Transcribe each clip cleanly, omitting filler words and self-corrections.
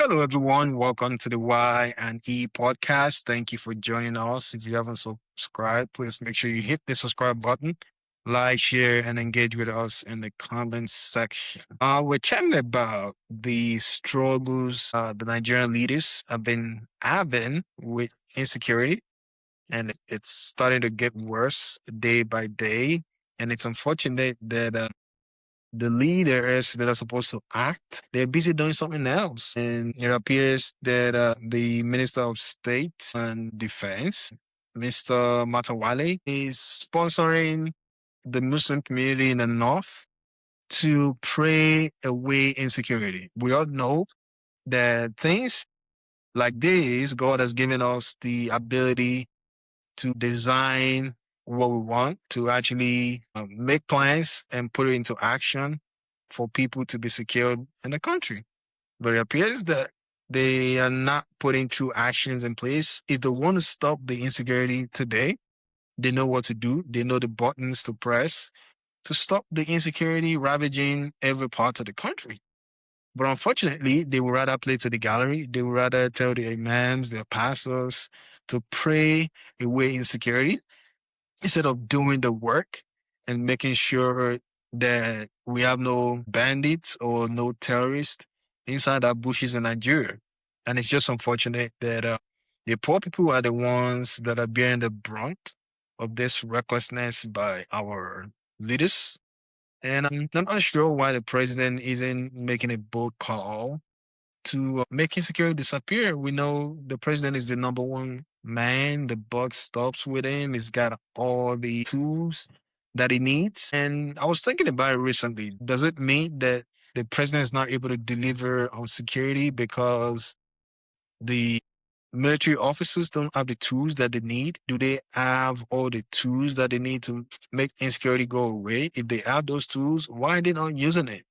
Hello, everyone. Welcome to the Y and E podcast. Thank you for joining us. If you haven't subscribed, please make sure you hit the subscribe button, like, share, and engage with us in the comments section. We're chatting about the struggles the Nigerian leaders have been having with insecurity, and it's starting to get worse day by day. And it's unfortunate that the leaders that are supposed to act, they're busy doing something else. And it appears that the Minister of State and Defense, Mr. Matawale, is sponsoring the Muslim community in the North to pray away insecurity. We all know that things like this, God has given us the ability to design what we want, to actually make plans and put it into action for people to be secured in the country. But it appears that they are not putting true actions in place. If they want to stop the insecurity today, they know what to do. They know the buttons to press to stop the insecurity ravaging every part of the country. But unfortunately, they would rather play to the gallery. They would rather tell the imams, their pastors to pray away insecurity instead of doing the work and making sure that we have no bandits or no terrorists inside our bushes in Nigeria. And it's just unfortunate that the poor people are the ones that are bearing the brunt of this recklessness by our leaders. And I'm not sure why the president isn't making a bold call to make insecurity disappear. We know the president is the number one man. The buck stops with him. He's got all the tools that he needs. And I was thinking about it recently. Does it mean that the president is not able to deliver on security because the military officers don't have the tools that they need? Do they have all the tools that they need to make insecurity go away? If they have those tools, why are they not using it?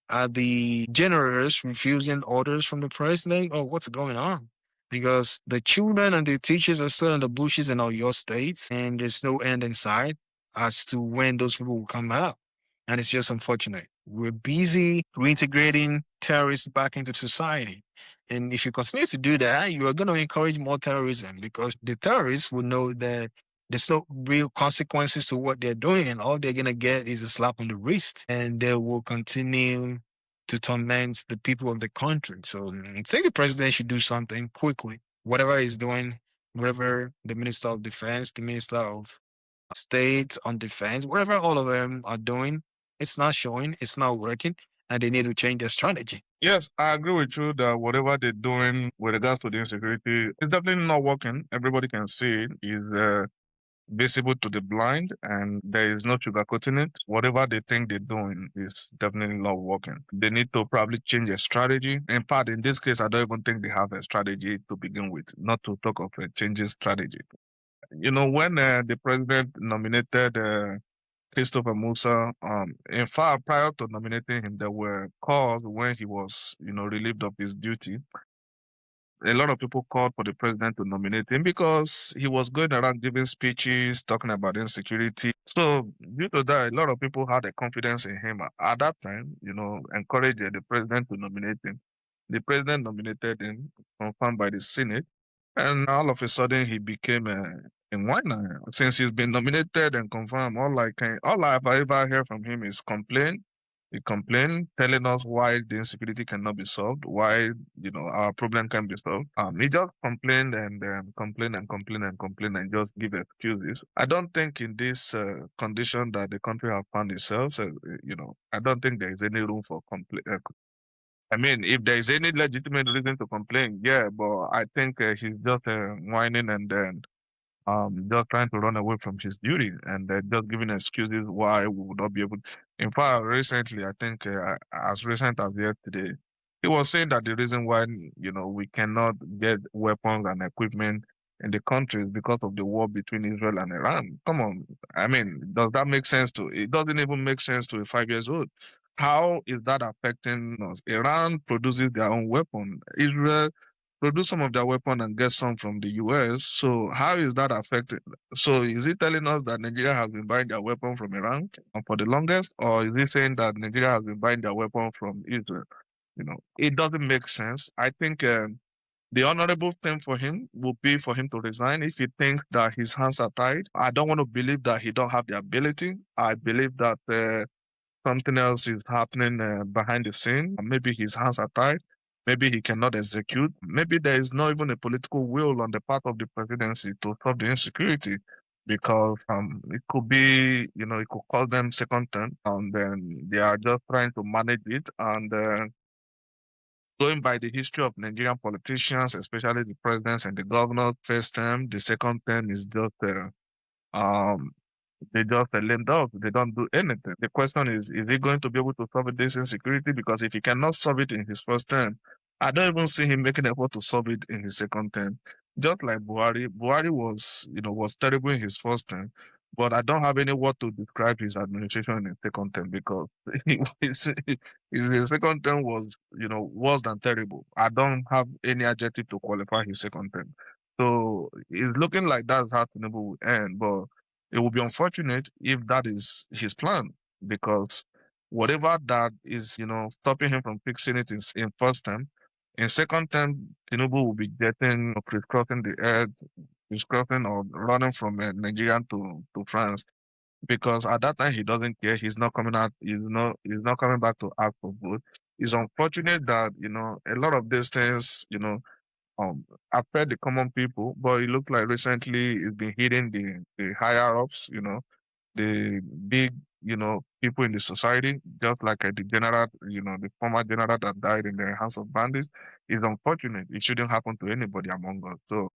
Are the generals refusing orders from the president? Oh, what's going on? Because the children and the teachers are still in the bushes in all your states, and there's no end in sight as to when those people will come out. And it's just unfortunate. We're busy reintegrating terrorists back into society. And if you continue to do that, you are going to encourage more terrorism because the terrorists will know that there's no real consequences to what they're doing, and all they're going to get is a slap on the wrist, and they will continue to torment the people of the country. So I think the president should do something quickly. Whatever he's doing, whatever the Minister of Defense, the Minister of State on Defense, whatever all of them are doing, it's not showing, it's not working, and they need to change their strategy. Yes, I agree with you that whatever they're doing with regards to the insecurity, it's definitely not working. Everybody can see it. Is visible to the blind, and there is no sugarcoating it. Whatever they think they're doing is definitely not working. They need to probably change their strategy. In fact, in this case, I don't even think they have a strategy to begin with, not to talk of a changing strategy. When the president nominated Christopher Musa, in fact, prior to nominating him, there were calls when he was, relieved of his duty. A lot of people called for the president to nominate him because he was going around giving speeches talking about insecurity. So, due to that, a lot of people had a confidence in him at that time, encouraged the president to nominate him. The president nominated him, confirmed by the Senate, and all of a sudden he became a whiner. Since he's been nominated and confirmed, all I've ever heard from him is complain. He complained, telling us why the insecurity cannot be solved, why our problem can be solved. He just complained and complained and complained and complained and just give excuses. I don't think in this condition that the country have found itself, I don't think there is any room for complaint. I mean, if there is any legitimate reason to complain, yeah, but I think he's just whining and then just trying to run away from his duty and just giving excuses why we would not be able. In fact, recently, I think as recent as yesterday, he was saying that the reason why we cannot get weapons and equipment in the country is because of the war between Israel and Iran. Come on, I mean, does that make sense to? It doesn't even make sense to a 5 years old. How is that affecting us? Iran produces their own weapon. Israel produce some of their weapon and get some from the US. So how is that affected? So is it telling us that Nigeria has been buying their weapon from Iran for the longest, or is it saying that Nigeria has been buying their weapon from Israel? It doesn't make sense. I think the honorable thing for him would be for him to resign if he thinks that his hands are tied. I don't want to believe that he don't have the ability. I believe that something else is happening behind the scene. Maybe his hands are tied. Maybe he cannot execute. Maybe there is not even a political will on the part of the presidency to stop the insecurity because it could be, it could cause them second term and then they are just trying to manage it. And going by the history of Nigerian politicians, especially the presidents and the governors, first term, the second term is just um, they just lame duck. They don't do anything. The question is he going to be able to solve this insecurity? Because if he cannot solve it in his first term, I don't even see him making effort to solve it in his second term. Just like Buhari, Buhari was terrible in his first term, but I don't have any word to describe his administration in his second term because his second term was, worse than terrible. I don't have any adjective to qualify his second term. So it's looking like that's how Tinubu will end, but it would be unfortunate if that is his plan because whatever that is, stopping him from fixing it in first term, in second term, Tinubu will be getting crisscrossing the earth, crisscrossing or running from Nigeria to France because at that time he doesn't care. He's not coming out. He's not coming back to ask for vote. It's unfortunate that a lot of these things um affect the common people, but it looks like recently it's been hitting the higher ups, the big, people in the society, just like the general, the former general that died in the hands of bandits, is unfortunate. It shouldn't happen to anybody among us. So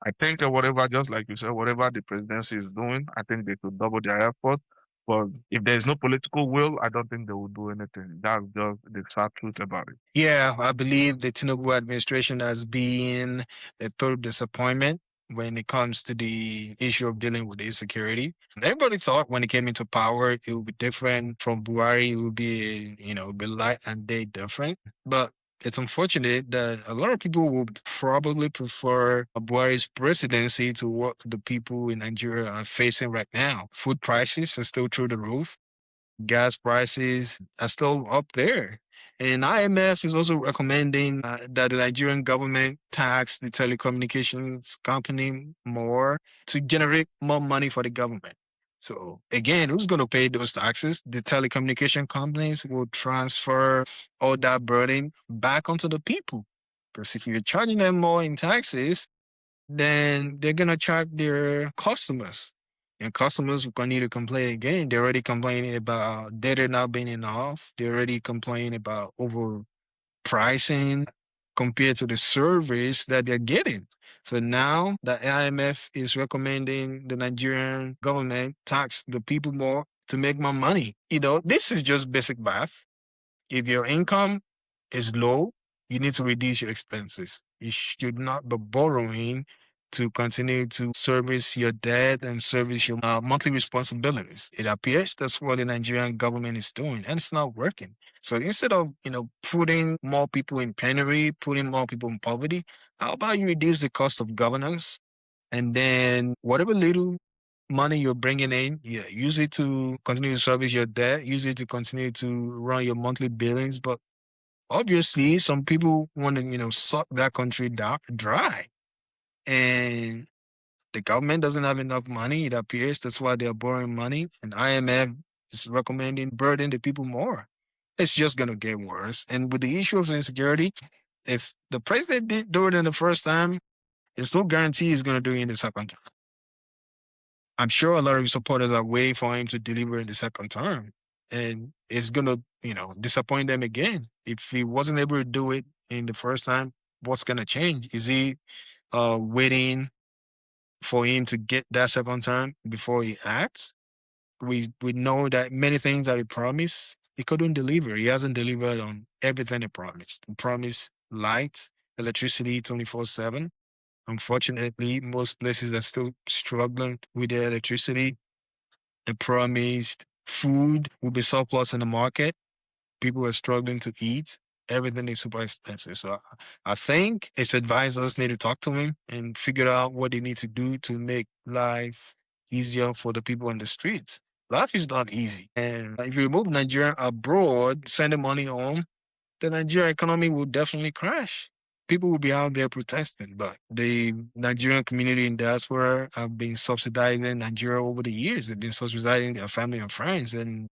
I think whatever, just like you said, whatever the presidency is doing, I think they should double their effort. But if there is no political will, I don't think they will do anything. That's just the sad truth about it. Yeah, I believe the Tinubu administration has been a total disappointment when it comes to the issue of dealing with insecurity. Everybody thought when it came into power, it would be different from Buhari. It would be, be light and day different. But it's unfortunate that a lot of people would probably prefer Buhari's presidency to what the people in Nigeria are facing right now. Food prices are still through the roof. Gas prices are still up there. And IMF is also recommending that the Nigerian government tax the telecommunications company more to generate more money for the government. So again, who's going to pay those taxes? The telecommunication companies will transfer all that burden back onto the people. Because if you're charging them more in taxes, then they're gonna charge their customers. And customers are gonna need to complain again. They're already complaining about data not being enough. They're already complaining about overpricing compared to the service that they're getting. So now the IMF is recommending the Nigerian government tax the people more to make more money. This is just basic math. If your income is low, you need to reduce your expenses. You should not be borrowing to continue to service your debt and service your monthly responsibilities. It appears that's what the Nigerian government is doing, and it's not working. So instead of putting more people in penury, putting more people in poverty, how about you reduce the cost of governance, and then whatever little money you're bringing in, yeah, use it to continue to service your debt, use it to continue to run your monthly billings. But obviously, some people want to, suck that country dry. And the government doesn't have enough money, it appears. That's why they're borrowing money. And IMF is recommending burden the people more. It's just going to get worse. And with the issue of insecurity, if the president did do it in the first time, there's no guarantee he's going to do it in the second time. I'm sure a lot of supporters are waiting for him to deliver in the second term. And it's going to, disappoint them again. If he wasn't able to do it in the first time, what's going to change? Is he waiting for him to get that second term before he acts? We know that many things that he promised, he couldn't deliver. He hasn't delivered on everything he promised. He promised light, electricity 24/7. Unfortunately, most places are still struggling with their electricity. It promised food will be surplus in the market. People are struggling to eat. Everything is super expensive. So I think its advisors need to talk to him and figure out what they need to do to make life easier for the people on the streets. Life is not easy. And if you remove Nigeria abroad, sending money home, the Nigerian economy will definitely crash. People will be out there protesting, but the Nigerian community in diaspora have been subsidizing Nigeria over the years. They've been subsidizing their family and friends. And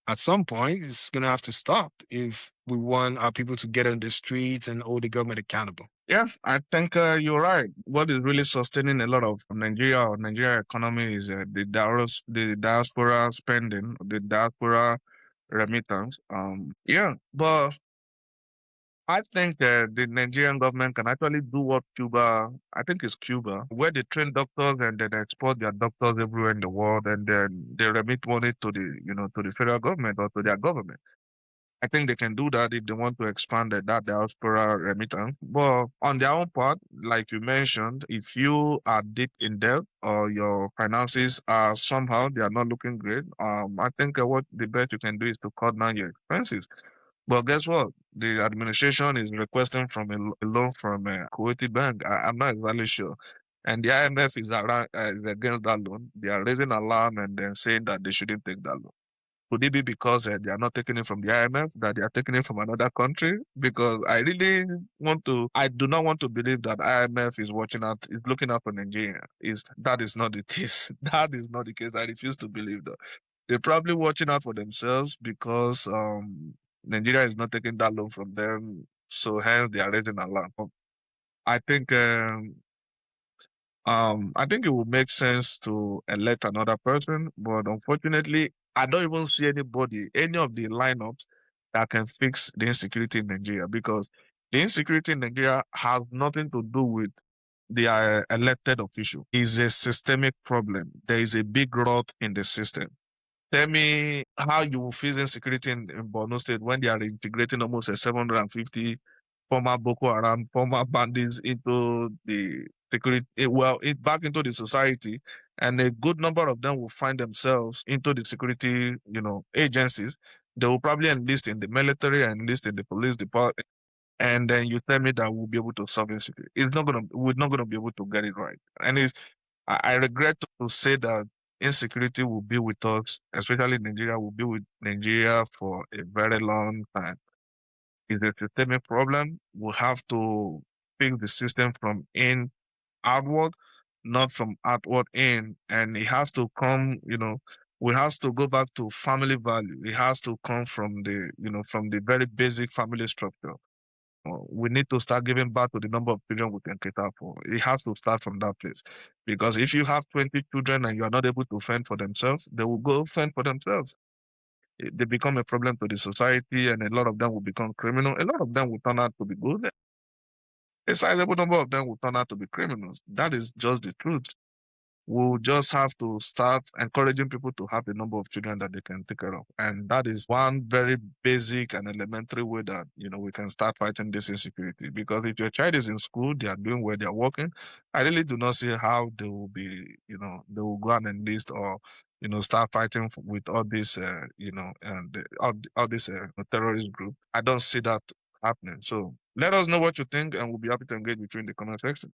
at some point, it's going to have to stop if we want our people to get on the streets and hold the government accountable. Yeah, I think you're right. What is really sustaining a lot of Nigeria or Nigeria economy is the diaspora spending, the diaspora remittance. Yeah, but I think the Nigerian government can actually do what Cuba, I think it's Cuba, where they train doctors and then export their doctors everywhere in the world, and then they remit money to to the federal government or to their government. I think they can do that if they want to expand that diaspora remittance. But on their own part, like you mentioned, if you are deep in debt or your finances are somehow they are not looking great, I think what the best you can do is to cut down your expenses. But guess what? The administration is requesting from a loan from a Kuwaiti bank. I'm not exactly sure. And the IMF is against that loan. They are raising alarm and then saying that they shouldn't take that loan. Could it be because they are not taking it from the IMF, that they are taking it from another country? Because I do not want to believe that IMF is looking out for Nigeria. That is not the case. That is not the case. I refuse to believe that. They're probably watching out for themselves because Nigeria is not taking that loan from them. So hence they are raising alarm. I think I think it would make sense to elect another person, but unfortunately, I don't even see any of the lineups that can fix the insecurity in Nigeria because the insecurity in Nigeria has nothing to do with the elected official. It's a systemic problem. There is a big rot in the system. Tell me how you will face insecurity in Borno State when they are integrating almost a 750 former Boko Haram, former bandits into the security, back into the society, and a good number of them will find themselves into the security, agencies. They will probably enlist in the military and enlist in the police department. And then you tell me that we'll be able to solve insecurity. We're not gonna be able to get it right. And I regret to say that insecurity will be with us, especially Nigeria, will be with Nigeria for a very long time. It's a systemic problem. We have to fix the system from in outward, not from outward in. And it has to come, we have to go back to family value. It has to come from from the very basic family structure. We need to start giving back to the number of children we can cater for. It has to start from that place. Because if you have 20 children and you are not able to fend for themselves, they will go fend for themselves. They become a problem to the society, and a lot of them will become criminal. A lot of them will turn out to be good. A sizable number of them will turn out to be criminals. That is just the truth. We'll just have to start encouraging people to have the number of children that they can take care of. And that is one very basic and elementary way that, we can start fighting this insecurity. Because if your child is in school, they are doing well, they are working, I really do not see how they will be, they will go and enlist or, start fighting with all this, and all this terrorist group. I don't see that happening. So let us know what you think and we'll be happy to engage with you in the comment section.